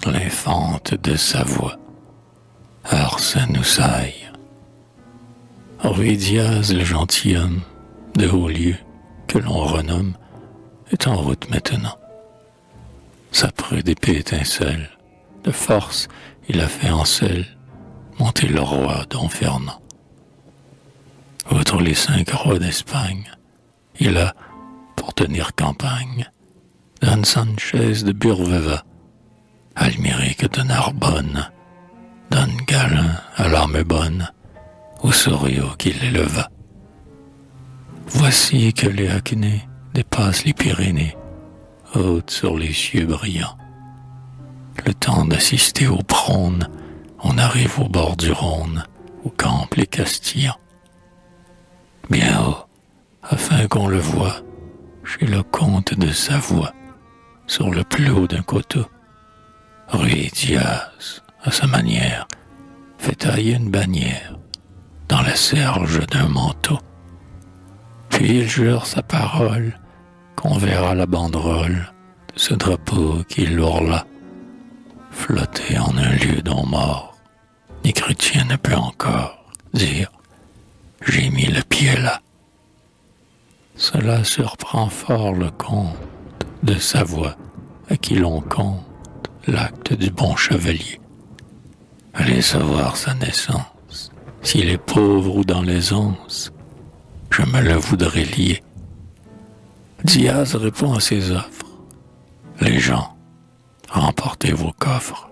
l'infante de Savoie, Arsène Houssaye. Ruy Diaz, le gentilhomme de Haut-Lieu, que l'on renomme, est en route maintenant. Sa prude d'épée étincelle, de force il a fait en selle monter le roi Don Fernand. Outre les 5 rois d'Espagne, il a, pour tenir campagne, Don Sanchez de Burveva, Alméric de Narbonne, Don Galin à l'arme bonne, Osorio qui l'éleva. Voici que les Haquenets dépassent les Pyrénées, hautes sur les cieux brillants. Le temps d'assister au prône, on arrive au bord du Rhône, où campent les Castillans. Bien haut, afin qu'on le voie, chez le comte de Savoie, sur le plus haut d'un coteau, Ruy Diaz, à sa manière, fait tailler une bannière dans la serge d'un manteau. Puis il jure sa parole qu'on verra la banderole de ce drapeau qui l'ourla, flotter en un lieu dont mort, ni chrétien ne peut encore dire « j'ai mis le pied là ». Cela surprend fort le comte de Savoie, à qui l'on compte l'acte du bon chevalier. Allez savoir sa naissance, s'il est pauvre ou dans l'aisance, je me le voudrais lier. Diaz répond à ses offres. Les gens, remportez vos coffres.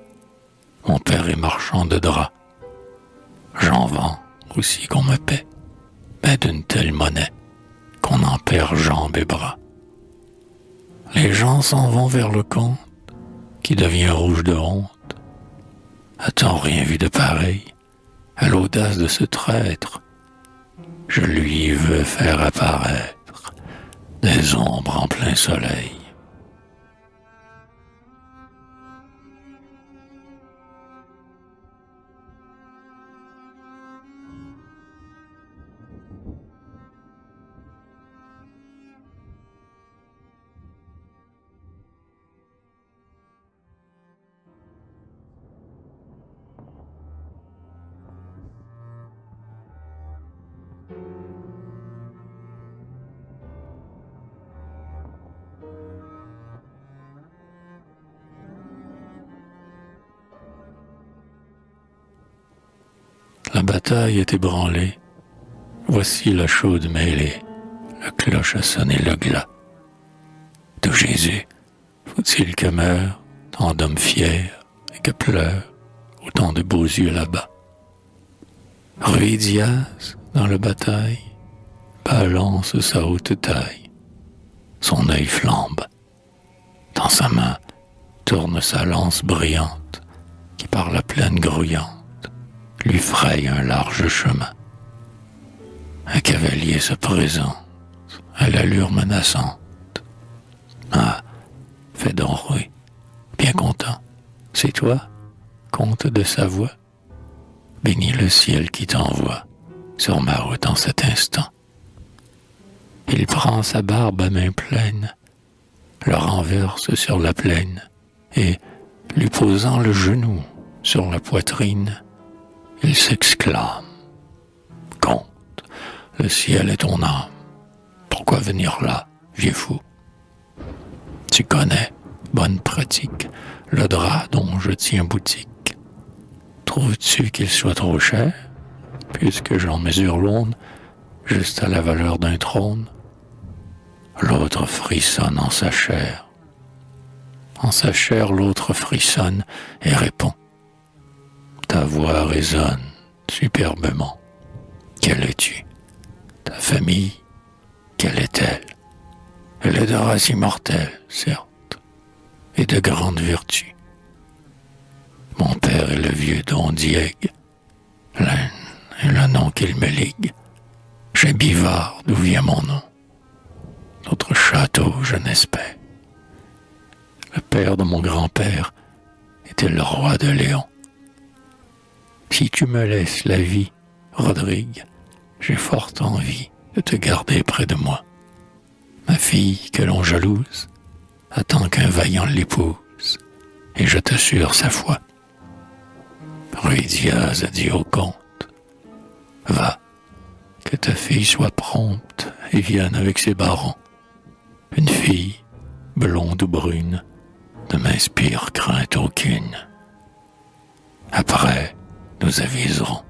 Mon père est marchand de draps. J'en vends aussi qu'on me paie, mais d'une telle monnaie qu'on en perd jambes et bras. Les gens s'en vont vers le comte, qui devient rouge de honte. A-t-on rien vu de pareil à l'audace de ce traître? Je lui veux faire apparaître des ombres en plein soleil. La bataille est ébranlée, voici la chaude mêlée, la cloche a sonné le glas. De Jésus, faut-il que meure tant d'hommes fiers et que pleurent autant de beaux yeux là-bas? Ruy Diaz, dans la bataille, balance sa haute taille, son œil flambe, dans sa main tourne sa lance brillante qui par la plaine grouillante lui fraye un large chemin. Un cavalier se présente à l'allure menaçante. Ah, fais donc Ruy, bien content. C'est toi, comte de Savoie? Bénis le ciel qui t'envoie sur ma route en cet instant. Il prend sa barbe à main pleine, le renverse sur la plaine, et, lui posant le genou sur la poitrine, il s'exclame. Comte, le ciel est ton âme. Pourquoi venir là, vieux fou? Tu connais, bonne pratique, le drap dont je tiens boutique. Trouves-tu qu'il soit trop cher, puisque j'en mesure l'aune, juste à la valeur d'un trône? L'autre frissonne en sa chair. En sa chair, l'autre frissonne et répond. Ta voix résonne superbement. Quelle es-tu? Ta famille, quelle est-elle? Elle est de race immortelle, certes, et de grande vertu. Mon père est le vieux Don Diego, l'un est le nom qu'il me ligue. J'ai Bivard, d'où vient mon nom. Notre château, je n'espère. Le père de mon grand-père était le roi de Léon. Si tu me laisses la vie, Rodrigue, j'ai fort envie de te garder près de moi. Ma fille, que l'on jalouse, attend qu'un vaillant l'épouse. et je t'assure sa foi. Ruy Diaz a dit au comte, va, que ta fille soit prompte et vienne avec ses barons. Une fille, blonde ou brune, ne m'inspire crainte aucune. Après, nous aviserons.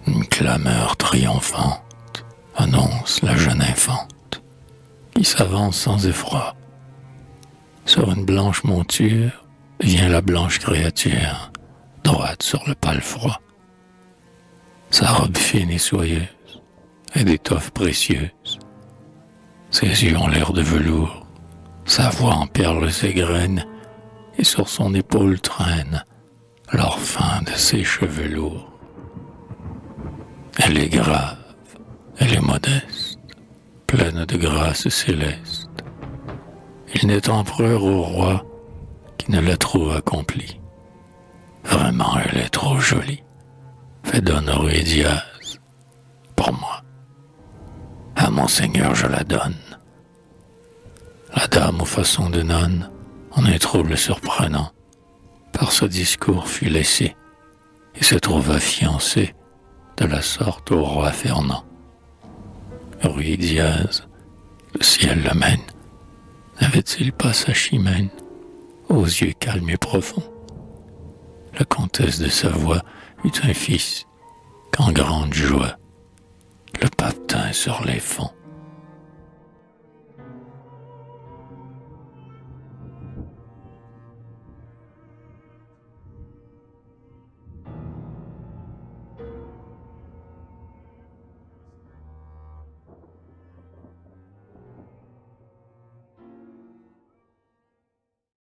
Une clameur triomphante annonce la jeune infante qui s'avance sans effroi. Sur une blanche monture vient la blanche créature, droite sur le pâle froid. Sa robe fine et soyeuse est d'étoffe précieuse. Ses yeux ont l'air de velours, sa voix en perles égrène, et sur son épaule traîne l'or fin de ses cheveux lourds. Elle est grave, elle est modeste, pleine de grâce céleste. Il n'est empereur ou roi qui ne l'a trop accomplie. Vraiment, elle est trop jolie. Fais d'honneur Ruy Diaz, pour moi. À mon seigneur je la donne. La dame aux façons de nonne, en un trouble surprenant, par ce discours fut laissée, et se trouva fiancée de la sorte au roi Fernand. Ruy Diaz, le ciel le mène, n'avait-il pas sa chimène aux yeux calmes et profonds? La comtesse de Savoie eut un fils qu'en grande joie le pape tint sur les fonds.